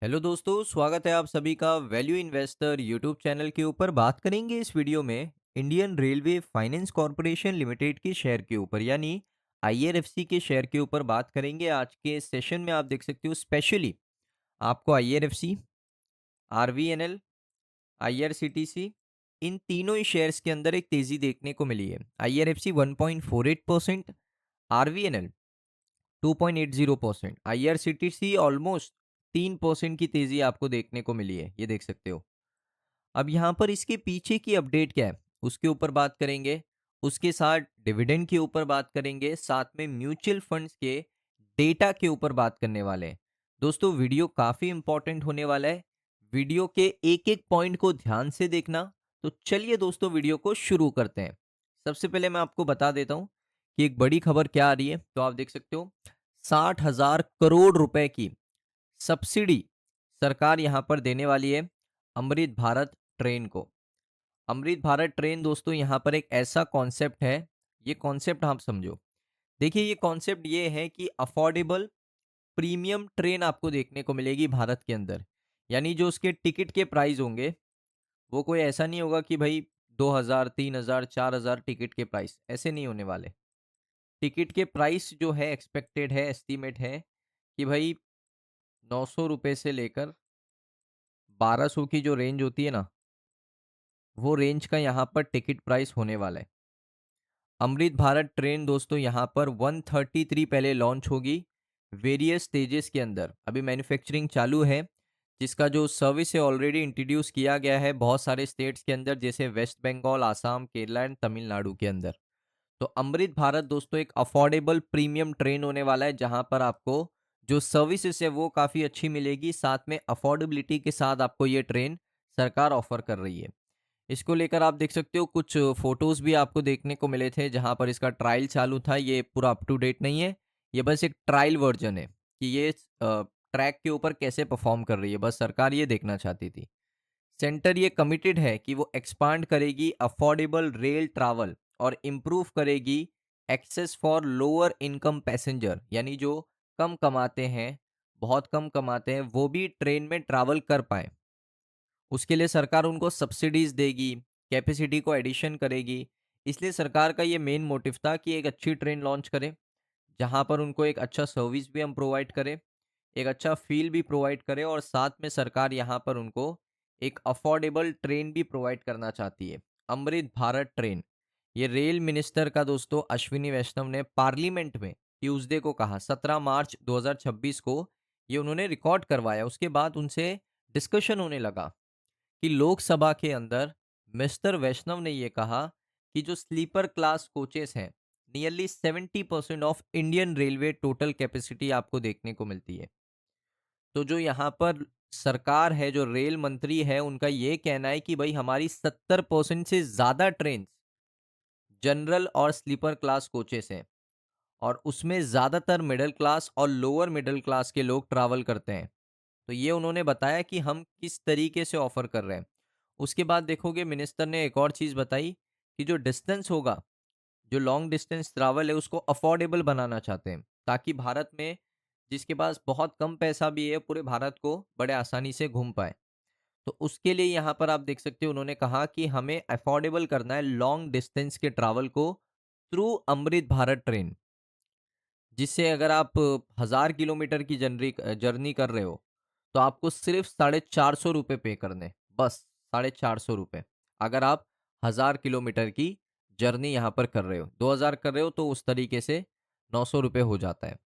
Hello दोस्तों, स्वागत है आप सभी का वैल्यू इन्वेस्टर यूट्यूब चैनल के ऊपर। बात करेंगे इस वीडियो में Indian railway finance corporation limited के शेयर के ऊपर, यानी आईआरएफसी के शेयर के ऊपर बात करेंगे। आज के सेशन में आप देख सकते हो स्पेशली आपको आईआरएफसी, आरवीएनएल, आईआरसीटीसी, इन तीनों ही शेयर्स के अंदर एक तेजी देखने को मिली है। आईआरएफसी 1.48%, आरवीएनएल 2.80%, आईआरसीटीसी ऑलमोस्ट 3% की तेजी आपको देखने को मिली है, ये देख सकते हो। अब यहाँ पर इसके पीछे की अपडेट क्या है, उसके ऊपर बात करेंगे। उसके साथ डिविडेंड के ऊपर बात करेंगे, साथ में म्यूचुअल फंड्स के डेटा के ऊपर बात करने वाले हैं। दोस्तों, वीडियो काफ़ी इंपॉर्टेंट होने वाला है। वीडियो के एक एक पॉइंट को ध्यान से देखना। तो चलिए दोस्तों, वीडियो को शुरू करते हैं। सबसे पहले मैं आपको बता देता हूँ कि एक बड़ी खबर क्या आ रही है। तो आप देख सकते हो 60,000 करोड़ रुपए की सब्सिडी सरकार यहाँ पर देने वाली है अमृत भारत ट्रेन को। अमृत भारत ट्रेन दोस्तों यहाँ पर एक ऐसा कॉन्सेप्ट है, ये कॉन्सेप्ट आप समझो। देखिए, ये कॉन्सेप्ट ये है कि अफोर्डेबल प्रीमियम ट्रेन आपको देखने को मिलेगी भारत के अंदर। यानी जो उसके टिकट के प्राइस होंगे, वो कोई ऐसा नहीं होगा कि भाई 2,000, 3,000, 4,000 टिकट के प्राइस ऐसे नहीं होने वाले। टिकट के प्राइस जो है एक्सपेक्टेड है, एस्टीमेट है कि भाई 900 रुपये से लेकर 1200 की जो रेंज होती है ना, वो रेंज का यहाँ पर टिकट प्राइस होने वाला है। अमृत भारत ट्रेन दोस्तों यहाँ पर 133 पहले लॉन्च होगी वेरियस स्टेजेस के अंदर। अभी मैन्युफैक्चरिंग चालू है, जिसका जो सर्विस है ऑलरेडी इंट्रोड्यूस किया गया है बहुत सारे स्टेट्स के अंदर, जैसे वेस्ट बंगाल, आसाम, केरला एंड तमिलनाडु के अंदर। तो अमृत भारत दोस्तों एक अफोर्डेबल प्रीमियम ट्रेन होने वाला है, जहां पर आपको जो सर्विसेज है वो काफ़ी अच्छी मिलेगी, साथ में अफोर्डेबिलिटी के साथ आपको ये ट्रेन सरकार ऑफर कर रही है। इसको लेकर आप देख सकते हो कुछ फोटोज़ भी आपको देखने को मिले थे, जहां पर इसका ट्रायल चालू था। ये पूरा अप टू डेट नहीं है, ये बस एक ट्रायल वर्जन है कि ये ट्रैक के ऊपर कैसे परफॉर्म कर रही है, बस सरकार ये देखना चाहती थी। सेंटर ये कमिटेड है कि वो एक्सपांड करेगी अफोर्डेबल रेल ट्रैवल और इम्प्रूव करेगी access for lower income passenger, यानी जो कम कमाते हैं, बहुत कम कमाते हैं, वो भी ट्रेन में ट्रैवल कर पाए। उसके लिए सरकार उनको सब्सिडीज देगी, कैपेसिटी को एडिशन करेगी। इसलिए सरकार का ये मेन मोटिव था कि एक अच्छी ट्रेन लॉन्च करें, जहाँ पर उनको एक अच्छा सर्विस भी हम प्रोवाइड करें, एक अच्छा फ़ील भी प्रोवाइड करें, और साथ में सरकार यहाँ पर उनको एक अफोर्डेबल ट्रेन भी प्रोवाइड करना चाहती है। अमृत भारत ट्रेन, ये रेल मिनिस्टर का दोस्तों अश्विनी वैष्णव ने पार्लियामेंट में ट्यूसडे को कहा, 17 मार्च 2026 को ये उन्होंने रिकॉर्ड करवाया। उसके बाद उनसे डिस्कशन होने लगा कि लोकसभा के अंदर मिस्टर वैष्णव ने ये कहा कि जो स्लीपर क्लास कोचेस हैं, nearly 70% of Indian railway total capacity आपको देखने को मिलती है। तो जो यहाँ पर सरकार है, जो रेल मंत्री है, उनका ये कहना है कि भाई हमारी 70% से ज़्यादा ट्रेन जनरल और स्लीपर क्लास कोचेस हैं, और उसमें ज़्यादातर मिडिल क्लास और लोअर मिडिल क्लास के लोग ट्रैवल करते हैं। तो ये उन्होंने बताया कि हम किस तरीके से ऑफ़र कर रहे हैं। उसके बाद देखोगे मिनिस्टर ने एक और चीज़ बताई कि जो डिस्टेंस होगा, जो लॉन्ग डिस्टेंस ट्रैवल है, उसको अफोर्डेबल बनाना चाहते हैं, ताकि भारत में जिसके पास बहुत कम पैसा भी है, पूरे भारत को बड़े आसानी से घूम पाए। तो उसके लिए यहाँ पर आप देख सकते हो उन्होंने कहा कि हमें अफोर्डेबल करना है लॉन्ग डिस्टेंस के ट्रैवल को थ्रू अमृत भारत ट्रेन, जिससे अगर आप 1,000 किलोमीटर की जर्नी कर रहे हो, तो आपको सिर्फ 450 रुपये पे करने, बस 450 रुपये। अगर आप 1,000 किलोमीटर की जर्नी यहाँ पर कर रहे हो, 2,000 कर रहे हो, तो उस तरीके से 900 रुपये हो जाता है।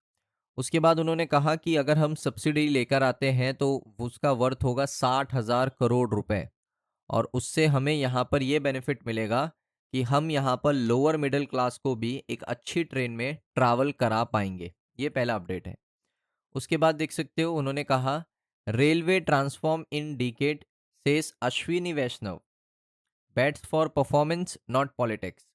उसके बाद उन्होंने कहा कि अगर हम सब्सिडी लेकर आते हैं तो उसका वर्थ होगा 60,000 करोड़ रुपए, और उससे हमें यहाँ पर ये बेनिफिट मिलेगा कि हम यहाँ पर लोअर मिडिल क्लास को भी एक अच्छी ट्रेन में ट्रैवल करा पाएंगे। ये पहला अपडेट है। उसके बाद देख सकते हो उन्होंने कहा, railway transform in decades Ashwini Vaishnaw, bats for performance not politics.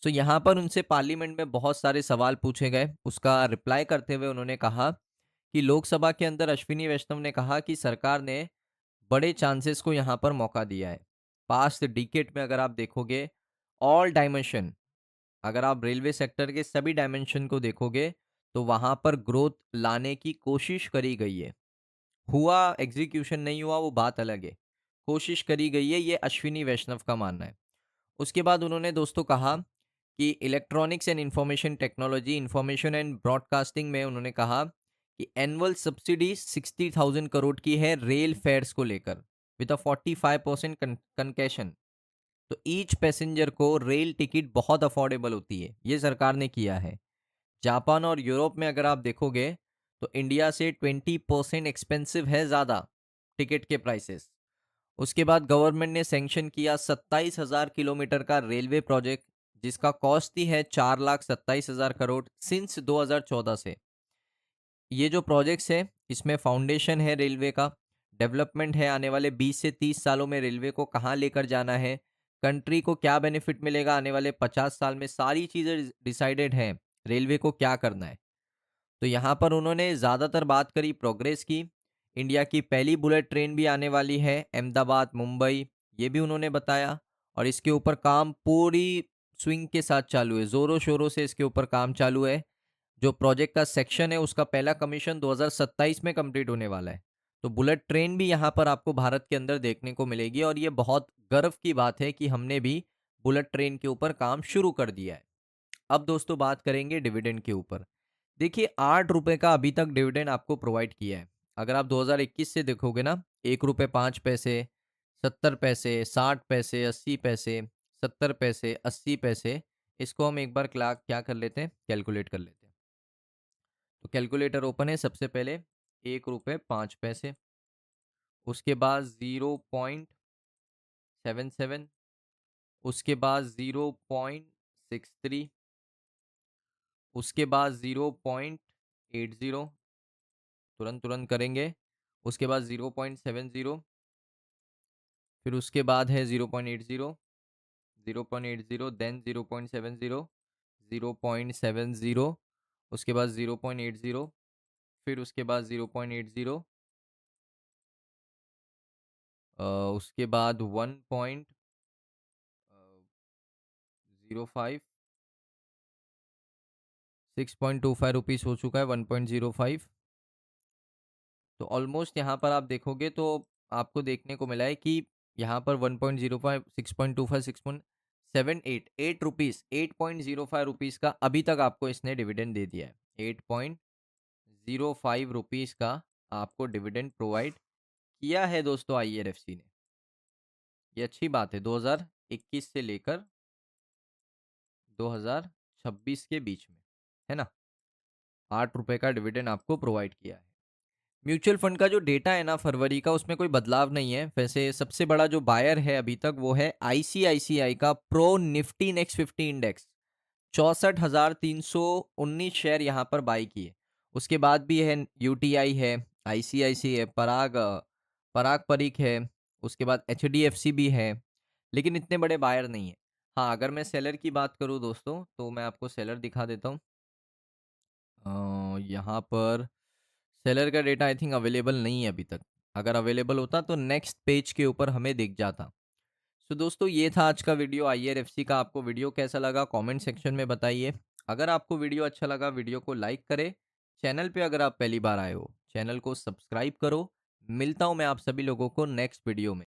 So यहाँ पर उनसे पार्लियामेंट में बहुत सारे सवाल पूछे गए, उसका रिप्लाई करते हुए उन्होंने कहा कि लोकसभा के अंदर अश्विनी वैष्णव ने कहा कि सरकार ने बड़े चांसेस को यहाँ पर मौका दिया है। पास्ट डिकेड में अगर आप देखोगे, ऑल डायमेंशन, अगर आप रेलवे सेक्टर के सभी डायमेंशन को देखोगे, तो वहाँ पर ग्रोथ लाने की कोशिश करी गई है। हुआ एग्जीक्यूशन नहीं हुआ वो बात अलग है, कोशिश करी गई है, ये अश्विनी वैष्णव का मानना है। उसके बाद उन्होंने दोस्तों कहा कि electronics and information technology, information and broadcasting में उन्होंने कहा कि एनुअल सब्सिडी 60,000 करोड़ की है रेल फेयर्स को लेकर, विद अ 45% कंकेशन। तो ईच पैसेंजर को रेल टिकट बहुत अफोर्डेबल होती है, ये सरकार ने किया है। जापान और यूरोप में अगर आप देखोगे तो इंडिया से 20% एक्सपेंसिव है ज़्यादा टिकट के प्राइसेस। उसके बाद गवर्नमेंट ने सैंक्शन किया 27,000 किलोमीटर का रेलवे प्रोजेक्ट, जिसका कॉस्ट ही है 4,27,000 करोड़ सिंस 2014 से। ये जो प्रोजेक्ट्स है इसमें फाउंडेशन है रेलवे का, डेवलपमेंट है आने वाले 20 से 30 सालों में रेलवे को कहाँ लेकर जाना है, कंट्री को क्या बेनिफिट मिलेगा आने वाले 50 साल में, सारी चीज़ें डिसाइडेड हैं रेलवे को क्या करना है। तो यहाँ पर उन्होंने ज़्यादातर बात करी प्रोग्रेस की। इंडिया की पहली बुलेट ट्रेन भी आने वाली है अहमदाबाद मुंबई, ये भी उन्होंने बताया। और इसके ऊपर काम पूरी स्विंग के साथ चालू है, ज़ोरों शोरों से इसके ऊपर काम चालू है। जो प्रोजेक्ट का सेक्शन है उसका पहला कमीशन 2027 में कंप्लीट होने वाला है। तो बुलेट ट्रेन भी यहाँ पर आपको भारत के अंदर देखने को मिलेगी, और ये बहुत गर्व की बात है कि हमने भी बुलेट ट्रेन के ऊपर काम शुरू कर दिया है। अब दोस्तों बात करेंगे डिविडेंड के ऊपर। देखिए 8 रुपए का अभी तक डिविडेंड आपको प्रोवाइड किया है। अगर आप 2021 से देखोगे ना, 1 रुपये 5 पैसे, 70 पैसे, 60 पैसे, 80 पैसे, 70 पैसे, 80 पैसे, इसको हम एक बार क्या कर लेते हैं, कैलकुलेट कर लेते हैं। तो कैलकुलेटर ओपन है, सबसे पहले 1 रुपये 5 पैसे, उसके बाद 0.77, उसके बाद 0.63, उसके बाद 0.80, तुरंत तुरंत करेंगे, उसके बाद 0.70, फिर उसके बाद है 0.80, 0.80, देन 0.70, 0.70, उसके बाद 0.80, फिर उसके बाद 0.80, उसके बाद 1.05, 6.25 रुपीज़ हो चुका है, 1.05। तो ऑलमोस्ट यहाँ पर आप देखोगे तो आपको देखने को मिला है कि यहाँ पर 1.05, 6.25, 6.78, 8 रुपीज़, 8.05 रुपीज़ का अभी तक आपको इसने डिविडेंड दे दिया है। 8.05 रुपीज़ का आपको डिविडेंड प्रोवाइड किया है दोस्तों IRFC ने। ये अच्छी बात है 2021 से लेकर 2026 के बीच में, है ना। 8 रुपए का डिविडेंड आपको प्रोवाइड किया है। म्यूचुअल फंड का जो डेटा है ना फरवरी का, उसमें कोई बदलाव नहीं है। वैसे सबसे बड़ा जो बायर है अभी तक वो है ICICI का pro Nifty next 50 index, 64,319 share यहाँ पर बाई किए। उसके बाद भी है UTI है, ICICI है, पराग परीक है, उसके बाद HDFC भी है, लेकिन इतने बड़े बायर नहीं है। हाँ, अगर मैं सेलर की बात करूँ दोस्तों तो मैं आपको सेलर दिखा देता हूँ। यहाँ पर सेलर का डेटा आई थिंक अवेलेबल नहीं है अभी तक। अगर अवेलेबल होता तो नेक्स्ट पेज के ऊपर हमें दिख जाता। तो दोस्तों ये था आज का वीडियो IRFC का। आपको वीडियो कैसा लगा कमेंट सेक्शन में बताइए। अगर आपको वीडियो अच्छा लगा वीडियो को लाइक करें। चैनल पे अगर आप पहली बार आए हो चैनल को सब्सक्राइब करो। मिलता हूँ मैं आप सभी लोगों को नेक्स्ट वीडियो में।